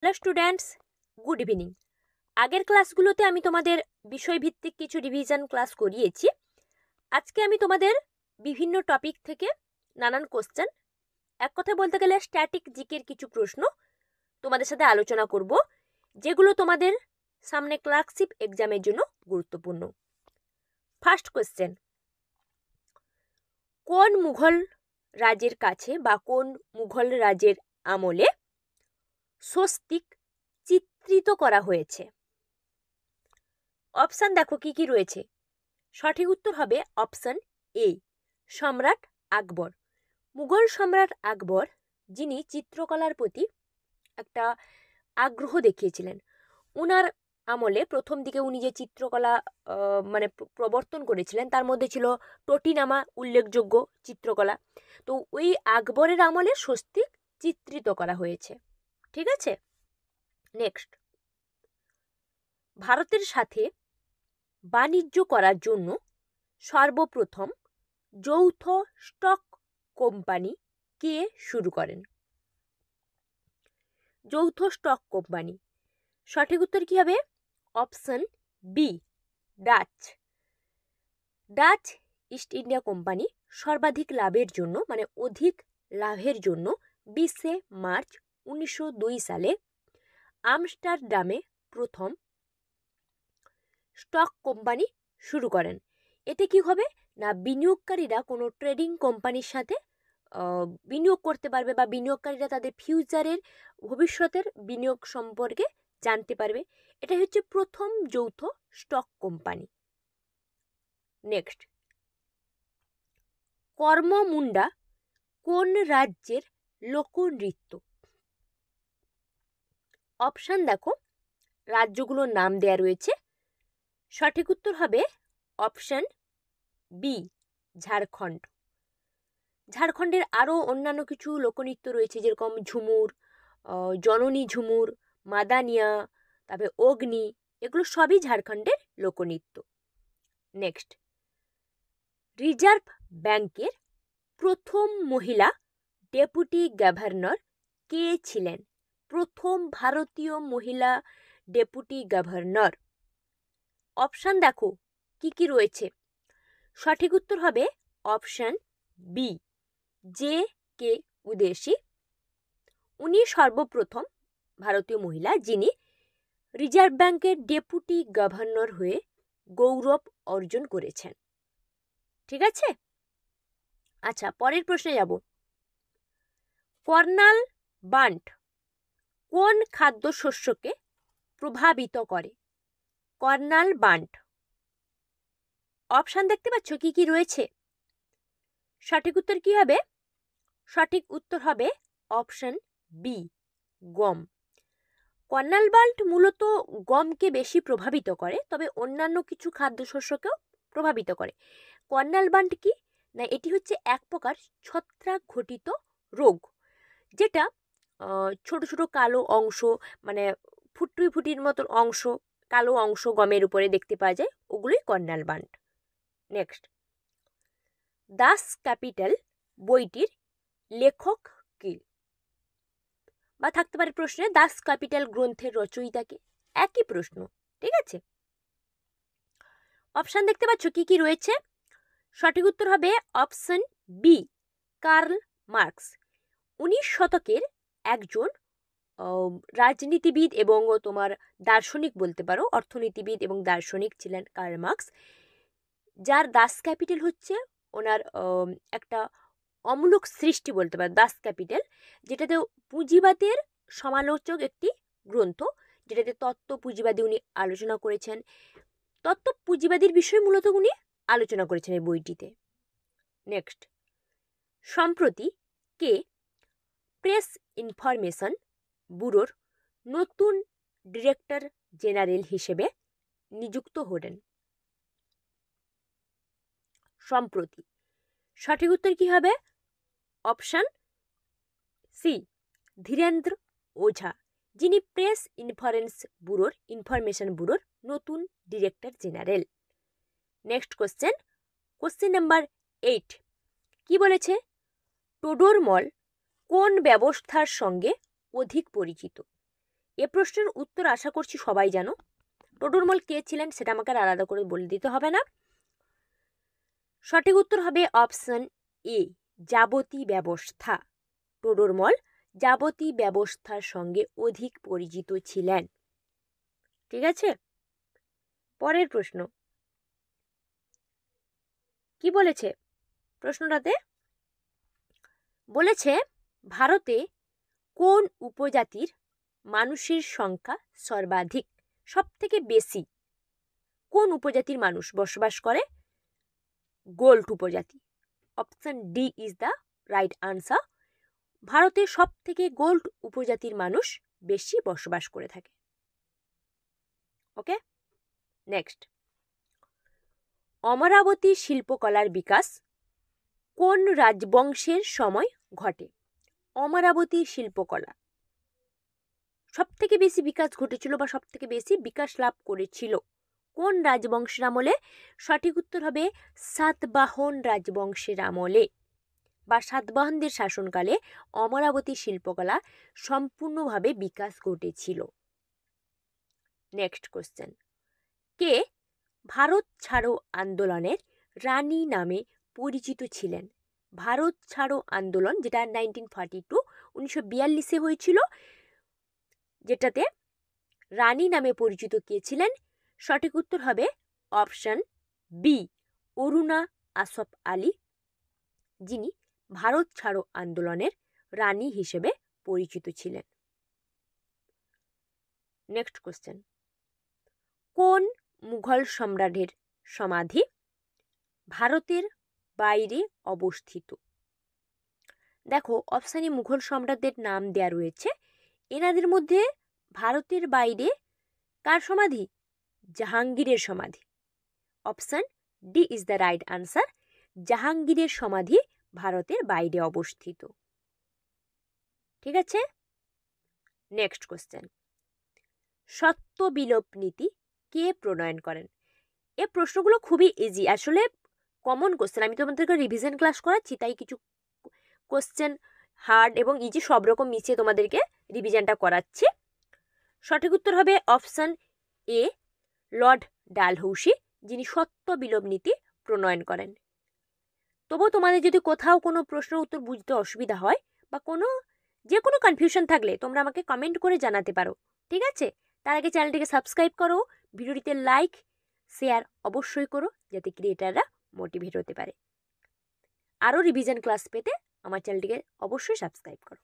Hello students, good evening. আগের ক্লাসগুলোতে আমি তোমাদের বিষয়ভিত্তিক কিছু রিভিশন ক্লাস করিয়েছি। আজকে আমি তোমাদের বিভিন্ন টপিক থেকে নানান কোশ্চেন, এক কথায় বলতে গেলে স্ট্যাটিক জিকের কিছু প্রশ্ন তোমাদের সাথে আলোচনা করব, যেগুলো তোমাদের সামনে ক্লার্কশিপ এক্সামের জন্য গুরুত্বপূর্ণ। ফার্স্ট কোশ্চেন, কোন মুঘল রাজের কাছে বা কোন মুঘল রাজের আমলে স্বস্তিক চিত্রিত করা হয়েছে? অপশান দেখো কি কি রয়েছে। সঠিক উত্তর হবে অপশান এ, সম্রাট আকবর। মুঘল সম্রাট আকবর, যিনি চিত্রকলার প্রতি একটা আগ্রহ দেখিয়েছিলেন, ওনার আমলে প্রথম দিকে উনি যে চিত্রকলা প্রবর্তন করেছিলেন, তার মধ্যে ছিল টটিনামা উল্লেখযোগ্য চিত্রকলা। তো ওই আকবরের আমলে স্বস্তিক চিত্রিত করা হয়েছে। ঠিক আছে, নেক্সট, ভারতের সাথে বাণিজ্য করার জন্য সর্বপ্রথম যৌথ স্টক কোম্পানি কে শুরু করেন? যৌথ স্টক কোম্পানি, সঠিক উত্তর কি হবে? Option B, Dutch. Dutch East India company সর্বাধিক লাভের জন্য অধিক লাভের জন্য 20শে মার্চ 1902 সালে আমস্টারডামে প্রথম স্টক কোম্পানি শুরু করেন। এতে কি হবে না, বিনিয়োগকারীরা কোনো ট্রেডিং কোম্পানির সাথে বিনিয়োগ করতে পারবে বা বিনিয়োগকারীরা তাদের ফিউচারের ভবিষ্যতের বিনিয়োগ সম্পর্কে জানতে পারবে। এটা হচ্ছে প্রথম যৌথ স্টক কোম্পানি। নেক্সট, কর্মমুন্ডা কোন রাজ্যের লোকনৃত্য? অপশান দেখো, রাজ্যগুলোর নাম দেয়া রয়েছে। সঠিক উত্তর হবে অপশান বি, ঝাড়খণ্ড। ঝাড়খণ্ডের আরও অন্যান্য কিছু লোকনৃত্য রয়েছে, যেরকম ঝুমুর, জননী ঝুমুর, মাদানিয়া, তারপরে অগ্নি, এগুলো সবই ঝাড়খণ্ডের লোকনৃত্য। নেক্সট, রিজার্ভ ব্যাংকের প্রথম মহিলা ডেপুটি গভর্নর কে ছিলেন? প্রথম ভারতীয় মহিলা ডেপুটি গভর্নর। অপশান দেখো কি কি রয়েছে। সঠিক উত্তর হবে অপশান বি, জে কে উদেশী। উনি সর্বপ্রথম ভারতীয় মহিলা যিনি রিজার্ভ ব্যাংকের ডেপুটি গভর্নর হয়ে গৌরব অর্জন করেছেন। ঠিক আছে, আচ্ছা পরের প্রশ্নে যাব। কর্নাল বান্ট কোন খাদ্যশস্যকে প্রভাবিত করে? কর্নাল বান্ট, অপশান দেখতে পাচ্ছ কি কি রয়েছে। সঠিক উত্তর কি হবে? সঠিক উত্তর হবে অপশান বি, গম। কর্নাল বাল্ট মূলত গমকে বেশি প্রভাবিত করে, তবে অন্যান্য কিছু খাদ্যশস্যকেও প্রভাবিত করে। কর্নাল বাল্ট কি না, এটি হচ্ছে এক প্রকার ছত্রাক ঘটিত রোগ, যেটা ছোট ছোট কালো অংশ, ফুটির মতন অংশ, কালো অংশ গমের উপরে দেখতে পাওয়া যায়, ওগুলোই কর্নাল বাল্ট। নেক্সট, দাস ক্যাপিটাল বইটির লেখক কে? বা থাকতে পারে প্রশ্নে দাস ক্যাপিটাল গ্রন্থের রচয়িতাকে, একই প্রশ্ন। ঠিক আছে, অপশান দেখতে পাচ্ছ কি কি রয়েছে। সঠিক উত্তর হবে অপশন বি, কার্ল মার্কস। 19 শতকের একজন রাজনীতিবিদ এবং দার্শনিক বলতে পারো, অর্থনীতিবিদ এবং দার্শনিক ছিলেন কার্ল মার্কস, যার দাস ক্যাপিটাল হচ্ছে ওনার একটা অমূলক সৃষ্টি বলতে পারো। দাস ক্যাপিটাল, যেটাতে পুঁজিবাদের সমালোচক একটি গ্রন্থ, যেটাতে তত্ত্ব পুঁজিবাদী উনি আলোচনা করেছেন। তত্ত্ব পুঁজিবাদীর বিষয় মূলত উনি আলোচনা করেছেন এই বইটিতে। নেক্সট, সম্প্রতি কে প্রেস ইনফরমেশন ব্যুরোর নতুন ডিরেক্টর জেনারেল হিসেবে নিযুক্ত হলেন? সম্প্রতি, সঠিক উত্তর কি হবে? অপশান সি, ধীরেন্দ্র ওঝা, যিনি প্রেস ইনফরমেশন ব্যুরোর নতুন director general. Next question, question number 8 কি বলেছে? টোডরমল কোন ব্যবস্থার সঙ্গে অধিক পরিচিত? এ প্রশ্নের উত্তর আশা করছি সবাই জানো। টোডরমল কে ছিলেন সেটা আমাকে আর আলাদা করে বলে দিতে হবে না। সঠিক উত্তর হবে অপশন এ, যাবতীয় ব্যবস্থা। টোডরমল যাবতীয় ব্যবস্থার সঙ্গে অধিক পরিচিত ছিলেন। ঠিক আছে, পরের প্রশ্ন কি বলেছে? প্রশ্নটাতে বলেছে ভারতে কোন উপজাতির মানুষের সংখ্যা সর্বাধিক, সব থেকে বেশি কোন উপজাতির মানুষ বসবাস করে? গোল্ড উপজাতি। Option D is the right answer. ভারতে সব থেকে গোল্ড উপজাতির মানুষ বেশি বসবাস করে থাকে। ওকে, নেক্সট, অমরাবতী শিল্পকলার বিকাশ কোন রাজবংশের সময় ঘটে? অমরাবতী শিল্পকলা সব থেকে বেশি বিকাশ ঘটেছিল বা সব থেকে বেশি বিকাশ লাভ করেছিল কোন রাজবংশের আমলে? সঠিক উত্তর হবে সাতবাহন রাজবংশের আমলে বা সাতবাহনদের শাসনকালে অমরাবতী শিল্পকলা সম্পূর্ণভাবে বিকাশ ঘটেছিল। নেক্সট কোশ্চেন, কে ভারত ছাড়ো আন্দোলনের রানী নামে পরিচিত ছিলেন? ভারত ছাড়ো আন্দোলন যেটা 1942 হয়েছিল, যেটাতে রানী নামে পরিচিত কে ছিলেন? সঠিক উত্তর হবে অপশন বি, অরুণা আসফ আলী, যিনি ভারত ছাড়ো আন্দোলনের রানী হিসেবে পরিচিত ছিলেন। নেক্সট কোশ্চেন, কোন মুঘল সম্রাটের সমাধি ভারতের বাইরে অবস্থিত? দেখো অপশানে মুঘল সম্রাটদের নাম দেয়া রয়েছে, এনাদের মধ্যে ভারতের বাইরে কার সমাধি? জাহাঙ্গীরের সমাধি। Option D is the right answer. জাহাঙ্গীরের সমাধি ভারতের বাইরে অবস্থিত। ঠিক আছে, নেক্সট কোশ্চেন, সত্য বিলোপ নীতি কে প্রণয়ন করেন? এই প্রশ্নগুলো খুবই ইজি, আসলে কমন কোশ্চেন। আমি তোমাদেরকে রিভিশন ক্লাস করাচ্ছি, তাই কিছু কোশ্চেন হার্ড এবং ইজি সব রকম মিশিয়ে তোমাদেরকে রিভিশনটা করাচ্ছি। সঠিক উত্তর হবে অপশন এ, লর্ড ডালহৌসি, যিনি সত্য বিলোপ নীতি প্রণয়ন করেন। তবু তোমাদের যদি কোথাও কোনো প্রশ্নের উত্তর বুঝতে অসুবিধা হয় বা যে কোনো কনফিউশন থাকলে তোমরা আমাকে কমেন্ট করে জানাতে পারো। ঠিক আছে, তার আগে চ্যানেলটিকে সাবস্ক্রাইব করো, ভিডিওটিতে লাইক শেয়ার অবশ্যই করো, যাতে ক্রিয়েটাররা মোটিভেট হতে পারে। আরও রিভিশন ক্লাস পেতে আমার চ্যানেলটিকে অবশ্যই সাবস্ক্রাইব করো।